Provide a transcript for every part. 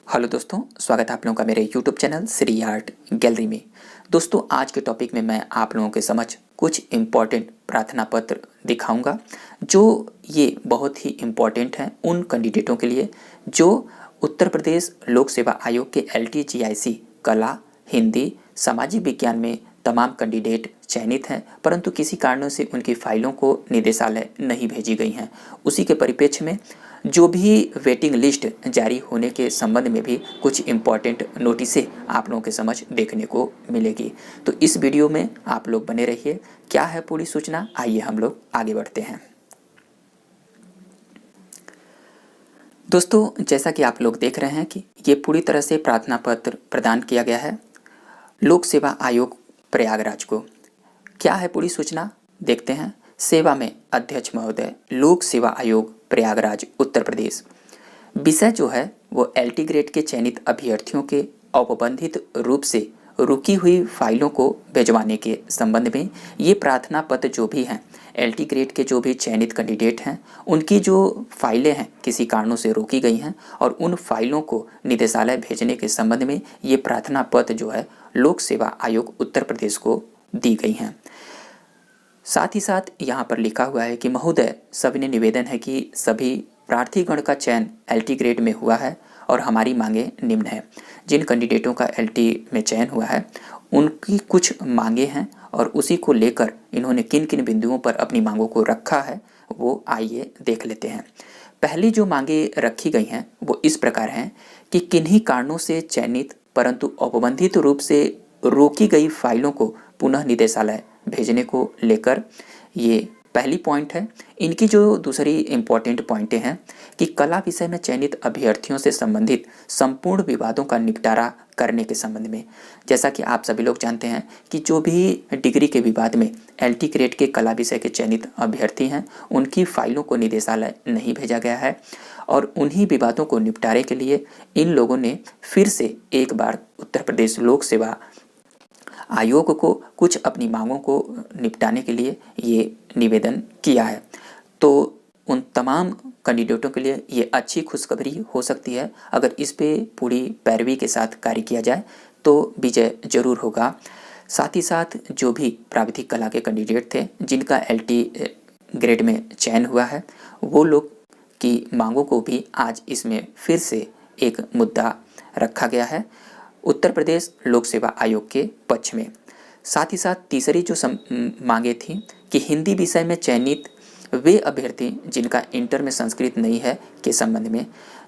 Hello दोस्तों, स्वागत है आप लोगों का मेरे YouTube channel Shri art gallery में। दोस्तों, आज के टॉपिक में मैं आप लोगों के समझ कुछ इम्पॉर्टेंट प्रार्थना पत्र दिखाऊंगा जो ये बहुत ही इम्पॉर्टेंट हैं उन कैंडिडेटों के लिए जो उत्तर प्रदेश लोक सेवा आयोग के LTGIC कला, हिंदी, सामाजिक विज्ञान में तमाम कैंडिडेट चयनित हैं, परंतु किसी कारणों से उनकी फाइलों को निदेशालय नहीं भेजी गई हैं। उसी के परिप्रेक्ष्य में जो भी वेटिंग लिस्ट जारी होने के संबंध में भी कुछ इम्पॉर्टेंट नोटिसें आप लोगों के समझ देखने को मिलेगी। तो इस वीडियो में आप लोग बने रहिए। क्या है पूरी सूचना, आइए हम लोग आगे बढ़ते हैं। दोस्तों, जैसा कि आप लोग देख रहे हैं कि ये पूरी तरह से प्रार्थना पत्र प्रदान किया गया है लोक सेवा आयोग प्रयागराज को। क्या है पूरी सूचना, देखते हैं। सेवा में अध्यक्ष महोदय, लोक सेवा आयोग प्रयागराज उत्तर प्रदेश। विषय जो है वो LT ग्रेड के चयनित अभ्यर्थियों के औपबंधित रूप से रुकी हुई फाइलों को भिजवाने के संबंध में ये प्रार्थना पत्र जो भी हैं LT ग्रेड के जो भी चयनित कैंडिडेट हैं उनकी जो फाइलें हैं किसी कारणों से रोकी गई हैं और उन फाइलों को निदेशालय भेजने के संबंध में ये प्रार्थना पत्र जो है लोक सेवा आयोग उत्तर प्रदेश को दी गई हैं। साथ ही साथ यहाँ पर लिखा हुआ है कि महोदय, सविनय निवेदन है कि सभी प्रार्थीगण का चयन LT ग्रेड में हुआ है और हमारी मांगे निम्न है। जिन कैंडिडेटों का LT में चयन हुआ है उनकी कुछ मांगे हैं और उसी को लेकर इन्होंने किन किन बिंदुओं पर अपनी मांगों को रखा है वो आइए देख लेते हैं। पहली जो मांगे रखी गई हैं वो इस प्रकार हैं कि किन्हीं कारणों से चयनित परंतु औपबंधित रूप से रोकी गई फाइलों को पुनः निदेशालय भेजने को लेकर ये पहली पॉइंट है। इनकी जो दूसरी इम्पॉर्टेंट पॉइंटें हैं कि कला विषय में चयनित अभ्यर्थियों से संबंधित संपूर्ण विवादों का निपटारा करने के संबंध में। जैसा कि आप सभी लोग जानते हैं कि जो भी डिग्री के विवाद में LT ग्रेड के कला विषय के चयनित अभ्यर्थी हैं उनकी फाइलों को निदेशालय नहीं भेजा गया है और उन्हीं विवादों को निपटारे के लिए इन लोगों ने फिर से एक बार उत्तर प्रदेश लोक सेवा आयोग को कुछ अपनी मांगों को निपटाने के लिए ये निवेदन किया है। तो उन तमाम कैंडिडेटों के लिए ये अच्छी खुशखबरी हो सकती है। अगर इस पे पूरी पैरवी के साथ कार्य किया जाए तो विजय जरूर होगा। साथ ही साथ जो भी प्राविधिक कला के कैंडिडेट थे जिनका LT ग्रेड में चयन हुआ है वो लोग की मांगों को भी आज इसमें फिर से एक मुद्दा रखा गया है उत्तर प्रदेश लोक सेवा आयोग के पक्ष में। साथ ही साथ तीसरी जो मांगे थी कि हिंदी विषय में चयनित वे अभ्यर्थी जिनका इंटर में संस्कृत नहीं है के संबंध में,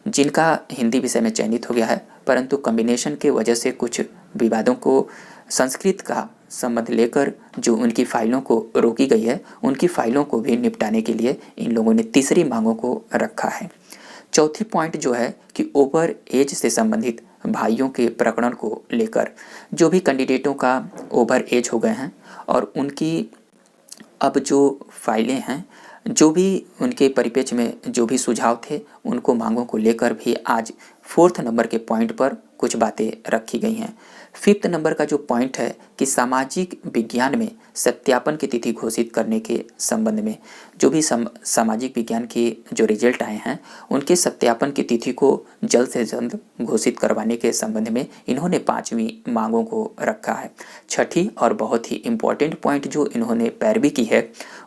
जिनका हिंदी विषय में चयनित हो गया है परंतु कॉम्बिनेशन के वजह से कुछ विवादों को संस्कृत का संबंध लेकर जो उनकी फाइलों को रोकी गई है उनकी फाइलों को भी निपटाने के लिए इन लोगों ने तीसरी मांगों को रखा है। चौथी पॉइंट जो है कि ओवर एज से संबंधित भाइयों के प्रकरण को लेकर जो भी कैंडिडेटों का ओवर एज हो गए हैं और उनकी अब जो फाइलें हैं जो भी उनके परिप्रेक्ष्य में जो भी सुझाव थे उनको मांगों को लेकर भी आज 4th नंबर के पॉइंट पर कुछ बातें रखी गई हैं। 5th नंबर का जो पॉइंट है कि सामाजिक विज्ञान में सत्यापन की तिथि घोषित करने के संबंध में जो भी सामाजिक विज्ञान के जो रिजल्ट आए हैं उनके सत्यापन की तिथि को जल्द से जल्द घोषित करवाने के संबंध में इन्होंने 5वीं मांगों को रखा है। छठी और बहुत ही इम्पॉर्टेंट पॉइंट जो इन्होंने पैरवी की है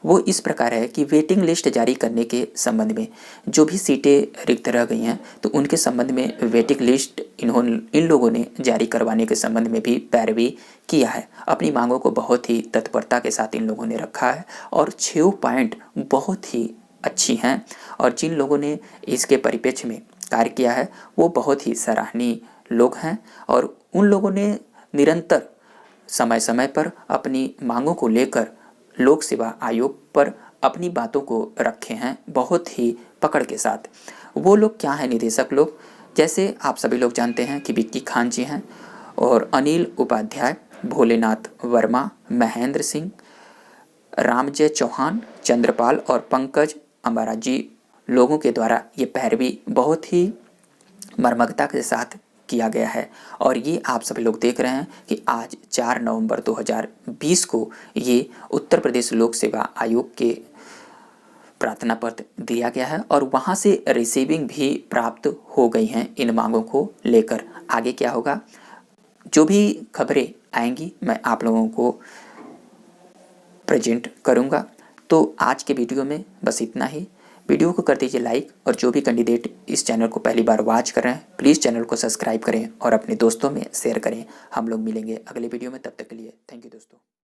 वो इस प्रकार है कि वेटिंग लिस्ट जारी करने के संबंध में जो भी सीटें रिक्त रह गई हैं तो उनके संबंध में वेटिंग लिस्ट इन लोगों ने जारी करवाने के संबंध में भी पैरवी किया है। अपनी मांगों को बहुत ही तत्परता के साथ इन लोगों ने रखा है और 6 पॉइंट बहुत ही अच्छी हैं और जिन लोगों ने इसके परिप्रेक्ष्य में कार्य किया है वो बहुत ही सराहनीय लोग हैं और उन लोगों ने निरंतर समय समय पर अपनी मांगों को लेकर लोक सेवा आयोग पर अपनी बातों को रखे हैं बहुत ही पकड़ के साथ। वो लोग क्या हैं निदेशक लोग, जैसे आप सभी लोग जानते हैं कि विक्की खान जी हैं और अनिल उपाध्याय, भोलेनाथ वर्मा, महेंद्र सिंह, रामजय चौहान, चंद्रपाल और पंकज अम्बारा जी लोगों के द्वारा ये पैरवी बहुत ही मर्मज्ञता के साथ किया गया है। और ये आप सभी लोग देख रहे हैं कि आज 4 नवंबर 2020 को ये उत्तर प्रदेश लोक सेवा आयोग के प्रार्थना पत्र दिया गया है और वहाँ से रिसीविंग भी प्राप्त हो गई हैं इन मांगों को लेकर। आगे क्या होगा, जो भी खबरें आएंगी मैं आप लोगों को प्रेजेंट करूँगा। तो आज के वीडियो में बस इतना ही। वीडियो को कर दीजिए लाइक, और जो भी कैंडिडेट इस चैनल को पहली बार वॉच कर रहे हैं प्लीज़ चैनल को सब्सक्राइब करें और अपने दोस्तों में शेयर करें। हम लोग मिलेंगे अगले वीडियो में, तब तक के लिए थैंक यू दोस्तों।